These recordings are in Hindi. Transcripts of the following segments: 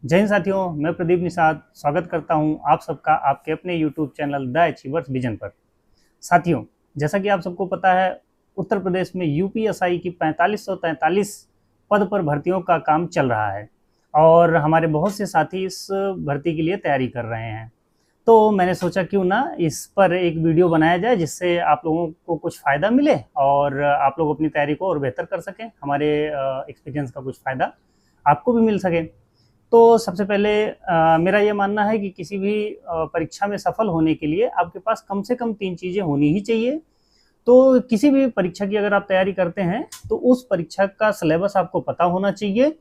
जय हिंद साथियों, मैं प्रदीप निषाद स्वागत करता हूं आप सबका आपके अपने YouTube channel the achievers vision पर। साथियों, जैसा कि आप सबको पता है, उत्तर प्रदेश में यूपीएसआई की 4543 पद पर भर्तियों का काम चल रहा है और हमारे बहुत से साथी इस भर्ती के लिए तैयारी कर रहे हैं। तो मैंने सोचा क्यों ना इस पर एक वीडियो बनाया जाए जिससे आप लोगों को कुछ फ़ायदा मिले और आप लोग अपनी तैयारी को और बेहतर कर सकें। हमारे एक्सपीरियंस का कुछ फ़ायदा आपको भी मिल सके। तो सबसे पहले मेरा ये मानना है कि किसी भी परीक्षा में सफल होने के लिए आपके पास कम से कम 3 चीज़ें होनी ही चाहिए। तो किसी भी परीक्षा की अगर आप तैयारी करते हैं तो उस परीक्षा का सिलेबस आपको पता होना चाहिए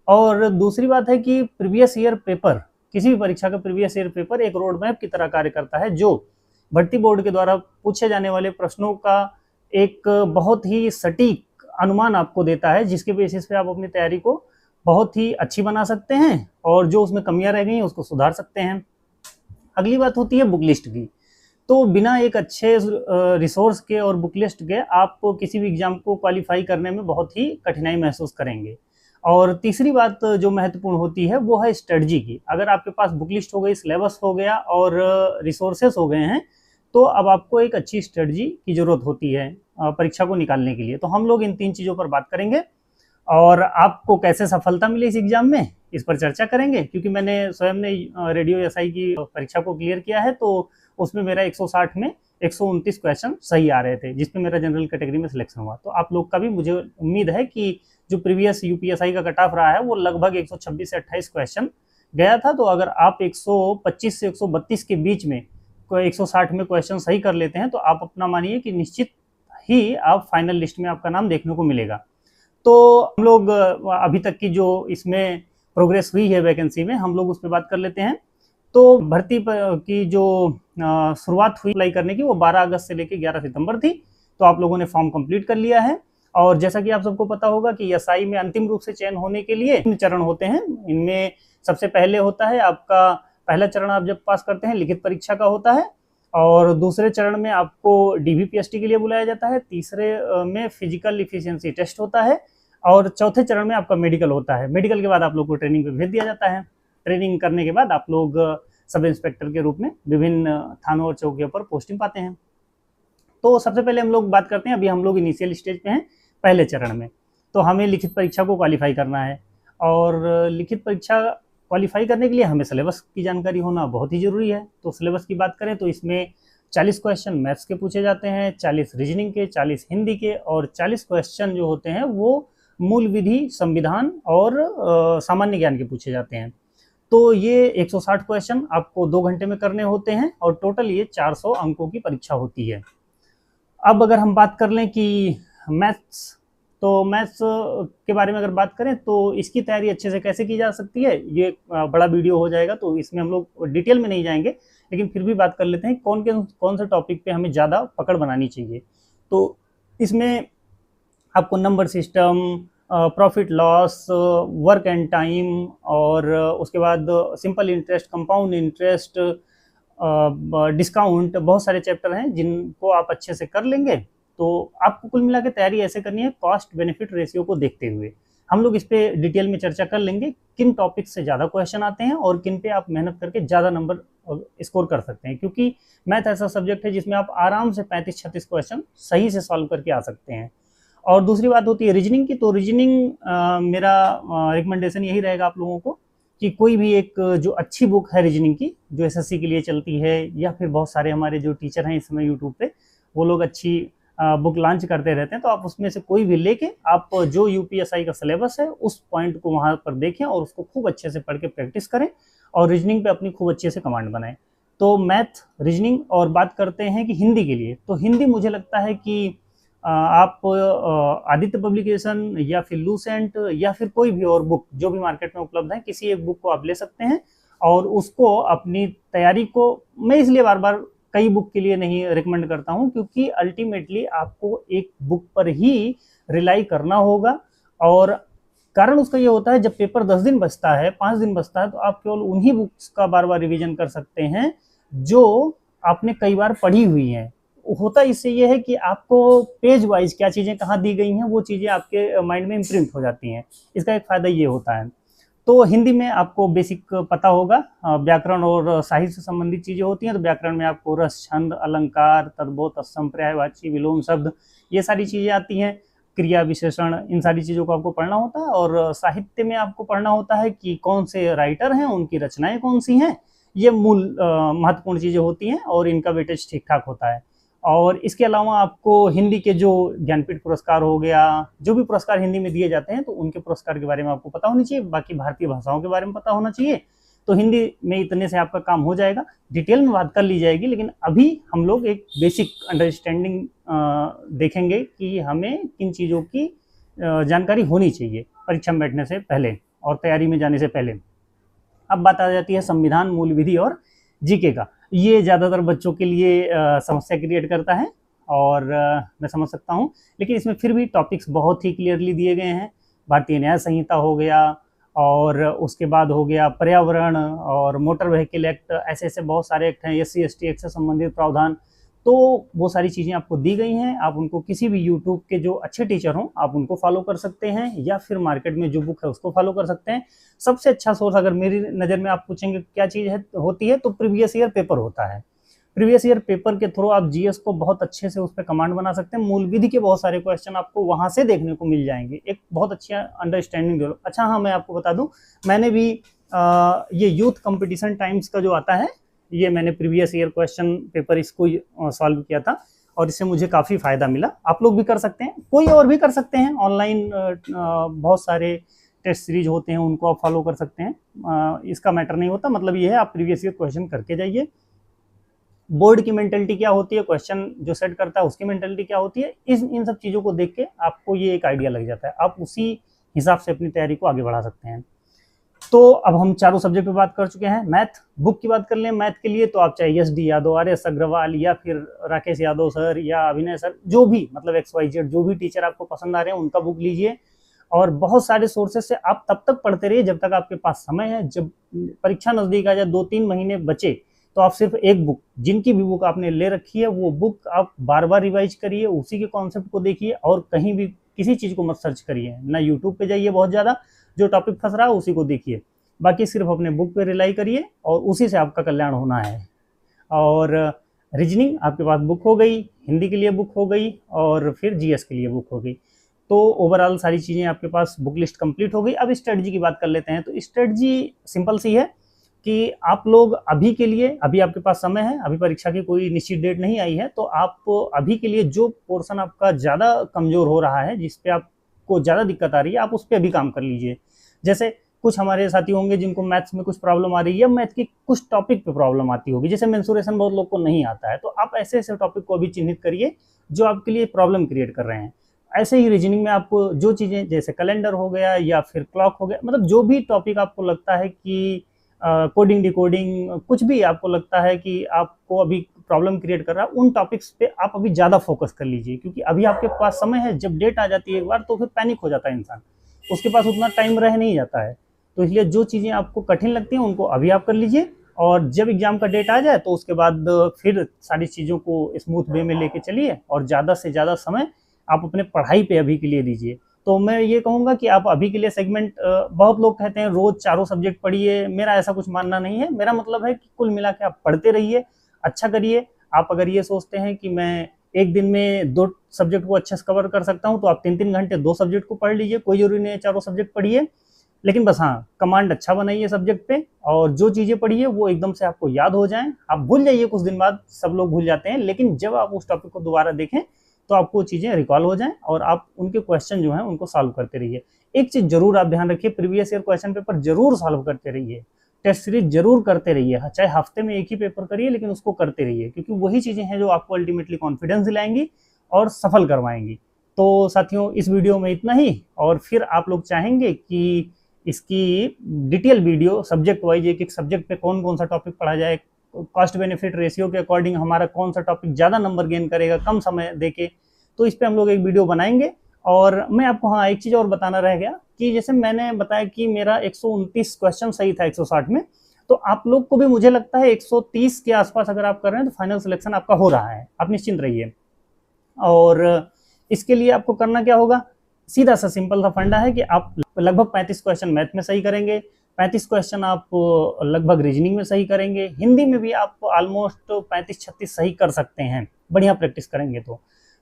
और दूसरी बात है कि प्रीवियस ईयर पेपर, किसी भी परीक्षा का प्रीवियस ईयर पेपर एक रोड मैप की तरह कार्य करता है जो भर्ती बोर्ड के द्वारा पूछे जाने वाले प्रश्नों का एक बहुत ही सटीक अनुमान आपको देता है, जिसके बेसिस पे आप अपनी तैयारी को बहुत ही अच्छी बना सकते हैं और जो उसमें कमियां रह गई हैं उसको सुधार सकते हैं। अगली बात होती है बुक लिस्ट की। तो बिना एक अच्छे रिसोर्स के और बुक लिस्ट के आप किसी भी एग्जाम को क्वालिफाई करने में बहुत ही कठिनाई महसूस करेंगे। और तीसरी बात जो महत्वपूर्ण होती है वो है स्ट्रेटजी की। अगर आपके पास बुक लिस्ट हो गई, सिलेबस हो गया और रिसोर्सेस हो गए हैं, तो अब आपको एक अच्छी स्ट्रेटजी की जरूरत होती है परीक्षा को निकालने के लिए। तो हम लोग इन 3 चीज़ों पर बात करेंगे और आपको कैसे सफलता मिली इस एग्जाम में, इस पर चर्चा करेंगे। क्योंकि मैंने स्वयं ने रेडियो एसआई की परीक्षा को क्लियर किया है, तो उसमें मेरा 160 में 129 क्वेश्चन सही आ रहे थे, जिसमें मेरा जनरल कैटेगरी में सिलेक्शन हुआ। तो आप लोग का भी मुझे उम्मीद है कि जो प्रीवियस यूपीएसआई का कट ऑफ रहा है वो लगभग 126 से 28 क्वेश्चन गया था। तो अगर आप 125 से 132 के बीच में 160 में क्वेश्चन सही कर लेते हैं तो आप अपना मानिए कि निश्चित ही आप फाइनल लिस्ट में आपका नाम देखने को मिलेगा। तो हम लोग अभी तक की जो इसमें प्रोग्रेस हुई है वैकेंसी में, हम लोग उस पर बात कर लेते हैं। तो भर्ती की जो शुरुआत हुई अप्लाई करने की वो 12 अगस्त से लेकर 11 सितंबर थी। तो आप लोगों ने फॉर्म कंप्लीट कर लिया है और जैसा कि आप सबको पता होगा कि एसआई में अंतिम रूप से चयन होने के लिए 3 चरण होते हैं। इनमें सबसे पहले होता है आपका पहला चरण, आप जब पास करते हैं लिखित परीक्षा का होता है, और दूसरे चरण में आपको डीवीपीएसटी के लिए बुलाया जाता है, तीसरे में फिजिकल इफिशियंसी टेस्ट होता है और चौथे चरण में आपका मेडिकल होता है। मेडिकल के बाद आप लोग को ट्रेनिंग पे भेज दिया जाता है। ट्रेनिंग करने के बाद आप लोग सब इंस्पेक्टर के रूप में विभिन्न थानों और चौकियों पर पोस्टिंग पाते हैं। तो सबसे पहले हम लोग बात करते हैं, अभी हम लोग इनिशियल स्टेज पे हैं, पहले चरण में। तो हमें लिखित परीक्षा को क्वालिफाई करना है और लिखित परीक्षा क्वालिफाई करने के लिए हमें सिलेबस की जानकारी होना बहुत ही ज़रूरी है। तो सिलेबस की बात करें तो इसमें 40 क्वेश्चन मैथ्स के पूछे जाते हैं, 40 रीजनिंग के, 40 हिंदी के और 40 क्वेश्चन जो होते हैं वो मूल विधि, संविधान और सामान्य ज्ञान के पूछे जाते हैं। तो ये 160 क्वेश्चन आपको 2 घंटे में करने होते हैं और टोटल ये 400 अंकों की परीक्षा होती है। अब अगर हम बात कर लें कि मैथ्स, तो मैथ्स के बारे में अगर बात करें तो इसकी तैयारी अच्छे से कैसे की जा सकती है, ये बड़ा वीडियो हो जाएगा तो इसमें हम लोग डिटेल में नहीं जाएंगे, लेकिन फिर भी बात कर लेते हैं कौन से टॉपिक पे हमें ज़्यादा पकड़ बनानी चाहिए। तो इसमें आपको number system, profit loss, work and time और उसके बाद simple interest, compound interest, discount, बहुत सारे चैप्टर हैं जिनको आप अच्छे से कर लेंगे। तो आपको कुल मिला के तैयारी ऐसे करनी है कॉस्ट बेनिफिट रेशियो को देखते हुए। हम लोग इस पे डिटेल में चर्चा कर लेंगे किन टॉपिक से ज़्यादा क्वेश्चन आते हैं और किन पे आप मेहनत करके ज़्यादा नंबर स्कोर कर सकते हैं, क्योंकि मैथ ऐसा सब्जेक्ट है जिसमें आप आराम से 35-36 क्वेश्चन सही से सॉल्व करके आ सकते हैं। और दूसरी बात होती है रीजनिंग की। तो रीजनिंग मेरा रिकमेंडेशन यही रहेगा आप लोगों को कि कोई भी एक जो अच्छी बुक है रीजनिंग की, जो एसएससी के लिए चलती है, या फिर बहुत सारे हमारे जो टीचर हैं इस समय यूट्यूब पे वो लोग अच्छी बुक लॉन्च करते रहते हैं, तो आप उसमें से कोई भी लेके आप जो यूपीएसआई का सिलेबस है उस पॉइंट को वहाँ पर देखें और उसको खूब अच्छे से पढ़ के प्रैक्टिस करें और रीजनिंग पे अपनी खूब अच्छे से कमांड बनाएं। तो मैथ, रीजनिंग, और बात करते हैं कि हिंदी के लिए, तो हिंदी मुझे लगता है कि आप आदित्य पब्लिकेशन या फिर लूसेंट या फिर कोई भी और बुक जो भी मार्केट में उपलब्ध है, किसी एक बुक को आप ले सकते हैं और उसको अपनी तैयारी को, मैं इसलिए बार बार कई बुक के लिए नहीं रिकमेंड करता हूं क्योंकि अल्टीमेटली आपको एक बुक पर ही रिलाई करना होगा। और कारण उसका ये होता है जब पेपर 10 दिन बचता है, 5 दिन बचता है, तो आप केवल उन्हीं बुक्स का बार बार रिवीजन कर सकते हैं जो आपने कई बार पढ़ी हुई हैं। होता इससे ये है कि आपको पेज वाइज क्या चीज़ें कहाँ दी गई हैं वो चीज़ें आपके माइंड में इम्प्रिंट हो जाती हैं। इसका एक फ़ायदा ये होता है। तो हिंदी में आपको बेसिक पता होगा, व्याकरण और साहित्य से संबंधित चीजें होती हैं। तो व्याकरण में आपको रस, छंद, अलंकार, तद्भव, तत्सम, पर्यायवाची, विलोम शब्द, ये सारी चीजें आती हैं। क्रिया, विशेषण, इन सारी चीजों को आपको पढ़ना होता है। और साहित्य में आपको पढ़ना होता है कि कौन से राइटर हैं, उनकी रचनाएं कौन सी हैं, ये मूल महत्वपूर्ण चीजें होती हैं और इनका वेटेज ठीक ठाक होता है। और इसके अलावा आपको हिंदी के जो ज्ञानपीठ पुरस्कार हो गया, जो भी पुरस्कार हिंदी में दिए जाते हैं, तो उनके पुरस्कार के बारे में आपको पता होनी चाहिए। बाकी भारतीय भाषाओं के बारे में पता होना चाहिए। तो हिंदी में इतने से आपका काम हो जाएगा, डिटेल में बात कर ली जाएगी। लेकिन अभी हम लोग एक बेसिक अंडरस्टैंडिंग देखेंगे कि हमें किन चीज़ों की जानकारी होनी चाहिए परीक्षा में बैठने से पहले और तैयारी में जाने से पहले। अब बात आ जाती है संविधान, मूल विधि और जीके का। ये ज़्यादातर बच्चों के लिए समस्या क्रिएट करता है और मैं समझ सकता हूँ, लेकिन इसमें फिर भी टॉपिक्स बहुत ही क्लियरली दिए गए हैं। भारतीय न्याय संहिता हो गया, और उसके बाद हो गया पर्यावरण और मोटर व्हीकल एक्ट, ऐसे ऐसे बहुत सारे एक्ट हैं, SC/ST एक्ट से संबंधित प्रावधान। तो वो सारी चीज़ें आपको दी गई हैं। आप उनको किसी भी यूट्यूब के जो अच्छे टीचर हों, आप उनको फॉलो कर सकते हैं, या फिर मार्केट में जो बुक है उसको फॉलो कर सकते हैं। सबसे अच्छा सोर्स अगर मेरी नज़र में आप पूछेंगे क्या चीज़ है होती है, तो प्रीवियस ईयर पेपर होता है। प्रीवियस ईयर पेपर के थ्रू आप जीएस को बहुत अच्छे से उस पर कमांड बना सकते हैं। मूल विधि के बहुत सारे क्वेश्चन आपको वहाँ से देखने को मिल जाएंगे, एक बहुत अच्छी अंडरस्टैंडिंग डेवलप। अच्छा हाँ, मैं आपको बता दूं, मैंने भी ये यूथ कंपटीशन टाइम्स का जो आता है, ये मैंने प्रीवियस ईयर क्वेश्चन पेपर इसको सॉल्व किया था और इससे मुझे काफ़ी फ़ायदा मिला। आप लोग भी कर सकते हैं, कोई और भी कर सकते हैं। ऑनलाइन बहुत सारे टेस्ट सीरीज होते हैं, उनको आप फॉलो कर सकते हैं। इसका मैटर नहीं होता, मतलब ये है आप प्रीवियस ईयर क्वेश्चन करके जाइए। बोर्ड की मेंटलिटी क्या होती है, क्वेश्चन जो सेट करता है उसकी मेंटलिटी क्या होती है, इन सब चीज़ों को देख के आपको ये एक आइडिया लग जाता है। आप उसी हिसाब से अपनी तैयारी को आगे बढ़ा सकते हैं। तो अब हम चारों सब्जेक्ट पे बात कर चुके हैं। मैथ बुक की बात कर लें, मैथ के लिए तो आप चाहे SD यादव, RS अग्रवाल, या फिर राकेश यादव सर, या अभिनय सर, जो भी मतलब XYZ जो भी टीचर आपको पसंद आ रहे हैं उनका बुक लीजिए। और बहुत सारे सोर्सेज से आप तब तक पढ़ते रहिए जब तक आपके पास समय है। जब परीक्षा नज़दीक आ जाए, 2-3 महीने बचे, तो आप सिर्फ एक बुक, जिनकी भी बुक आपने ले रखी है, वो बुक आप बार बार रिवाइज करिए, उसी के कॉन्सेप्ट को देखिए, और कहीं भी किसी चीज़ को मत सर्च करिए, ना यूट्यूब पे जाइए बहुत ज़्यादा, जो टॉपिक फंस रहा है उसी को देखिए। बाकी सिर्फ अपने बुक पे रिलाई करिए और उसी से आपका कल्याण होना है। और रीजनिंग आपके पास बुक हो गई, हिंदी के लिए बुक हो गई, और फिर GS के लिए बुक हो गई। तो ओवरऑल सारी चीज़ें आपके पास बुक लिस्ट कंप्लीट हो गई। अब स्ट्रेटजी की बात कर लेते हैं। तो स्ट्रेटजी सिंपल सी है कि आप लोग अभी के लिए, अभी आपके पास समय है, अभी परीक्षा की कोई निश्चित डेट नहीं आई है, तो आप अभी के लिए जो पोर्शन आपका ज़्यादा कमज़ोर हो रहा है, जिस पे आपको ज़्यादा दिक्कत आ रही है, आप उस पर अभी काम कर लीजिए। जैसे कुछ हमारे साथी होंगे जिनको मैथ्स में कुछ प्रॉब्लम आ रही है, या मैथ की कुछ टॉपिक पे प्रॉब्लम आती होगी, जैसे मेंसुरेशन बहुत लोग को नहीं आता है, तो आप ऐसे ऐसे टॉपिक को अभी चिन्हित करिए जो आपके लिए प्रॉब्लम क्रिएट कर रहे हैं। ऐसे ही रीजनिंग में आपको जो चीज़ें, जैसे कैलेंडर हो गया या फिर क्लॉक हो गया, मतलब जो भी टॉपिक आपको लगता है कि कोडिंग, डिकोडिंग, कुछ भी आपको लगता है कि आपको अभी प्रॉब्लम क्रिएट कर रहा है, उन टॉपिक्स पे आप अभी ज़्यादा फोकस कर लीजिए, क्योंकि अभी आपके पास समय है। जब डेट आ जाती है एक बार, तो फिर पैनिक हो जाता है इंसान, उसके पास उतना टाइम रह नहीं जाता है। तो इसलिए जो चीज़ें आपको कठिन लगती हैं उनको अभी आप कर लीजिए, और जब एग्जाम का डेट आ जाए तो उसके बाद फिर सारी चीज़ों को स्मूथ वे में लेके चलिए, और ज़्यादा से ज़्यादा समय आप अपने पढ़ाई पे अभी के लिए दीजिए। तो मैं ये कहूँगा कि आप अभी के लिए सेगमेंट, बहुत लोग कहते हैं रोज चारों सब्जेक्ट पढ़िए, मेरा ऐसा कुछ मानना नहीं है। मेरा मतलब है कि कुल मिला के आप पढ़ते रहिए, अच्छा करिए। आप अगर ये सोचते हैं कि मैं एक दिन में 2 सब्जेक्ट को अच्छे से कवर कर सकता हूँ, तो आप 3-3 घंटे 2 सब्जेक्ट को पढ़ लीजिए, कोई जरूरी नहीं है चारों सब्जेक्ट पढ़िए। लेकिन बस हाँ, कमांड अच्छा बनाइए सब्जेक्ट पे, और जो चीज़ें पढ़िए वो एकदम से आपको याद हो जाएं। आप भूल जाइए, कुछ दिन बाद सब लोग भूल जाते हैं, लेकिन जब आप उस टॉपिक को दोबारा देखें तो आपको चीज़ें रिकॉल हो जाएं, और आप उनके क्वेश्चन जो हैं उनको सॉल्व करते रहिए। एक चीज़ जरूर आप ध्यान रखिए, प्रीवियस ईयर क्वेश्चन पेपर जरूर सॉल्व करते रहिए, टेस्ट सीरीज जरूर करते रहिए, चाहे हफ्ते में एक ही पेपर करिए, लेकिन उसको करते रहिए, क्योंकि वही चीज़ें हैं जो आपको अल्टीमेटली कॉन्फिडेंस दिलाएंगी और सफल करवाएंगी। तो साथियों, इस वीडियो में इतना ही, और फिर आप लोग चाहेंगे कि इसकी डिटेल वीडियो सब्जेक्ट वाइज, एक एक सब्जेक्ट पे कौन कौन सा टॉपिक पढ़ा जाए, कॉस्ट बेनिफिट रेशियो के अकॉर्डिंग हमारा कौन सा टॉपिक ज़्यादा नंबर गेन करेगा कम समय देके, तो इस पे हम लोग एक वीडियो बनाएंगे। और मैं आपको हाँ एक चीज़ और बताना रह गया कि जैसे मैंने बताया कि मेरा 129 क्वेश्चन सही था 160 में, तो आप लोग को भी मुझे लगता है 130 के आसपास अगर आप कर रहे हैं तो फाइनल सिलेक्शन आपका हो रहा है, आप निश्चिंत रहिए। और इसके लिए आपको करना क्या होगा, सीधा सा सिंपल सा फंडा है कि आप लगभग 35 क्वेश्चन मैथ में सही करेंगे, 35 क्वेश्चन आप लगभग रीजनिंग में सही करेंगे। हिंदी में भी आप ऑलमोस्ट 35-36 सही कर सकते हैं, बढ़िया प्रैक्टिस करेंगे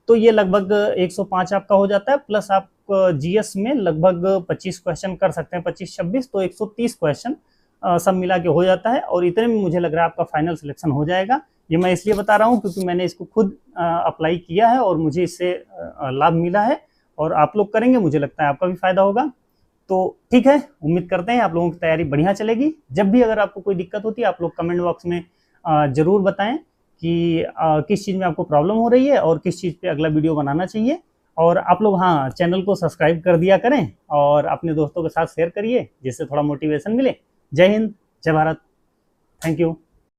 तो ये लगभग 105 आपका हो जाता है। प्लस आप जीएस में लगभग 25 क्वेश्चन कर सकते हैं, 25-26, तो 130 क्वेश्चन सब मिला के हो जाता है। और इतने में मुझे लग रहा है आपका फाइनल सिलेक्शन हो जाएगा। ये मैं इसलिए बता रहा हूँ क्योंकि मैंने इसको खुद अप्लाई किया है और मुझे इससे लाभ मिला है, और आप लोग करेंगे मुझे लगता है आपका भी फायदा होगा। तो ठीक है, उम्मीद करते हैं आप लोगों की तैयारी बढ़िया चलेगी। जब भी अगर आपको कोई दिक्कत होती है आप लोग कमेंट बॉक्स में जरूर बताएं कि किस चीज़ में आपको प्रॉब्लम हो रही है और किस चीज़ पे अगला वीडियो बनाना चाहिए। और आप लोग हाँ, चैनल को सब्सक्राइब कर दिया करें और अपने दोस्तों के साथ शेयर करिए जिससे थोड़ा मोटिवेशन मिले। जय हिंद, जय भारत, थैंक यू।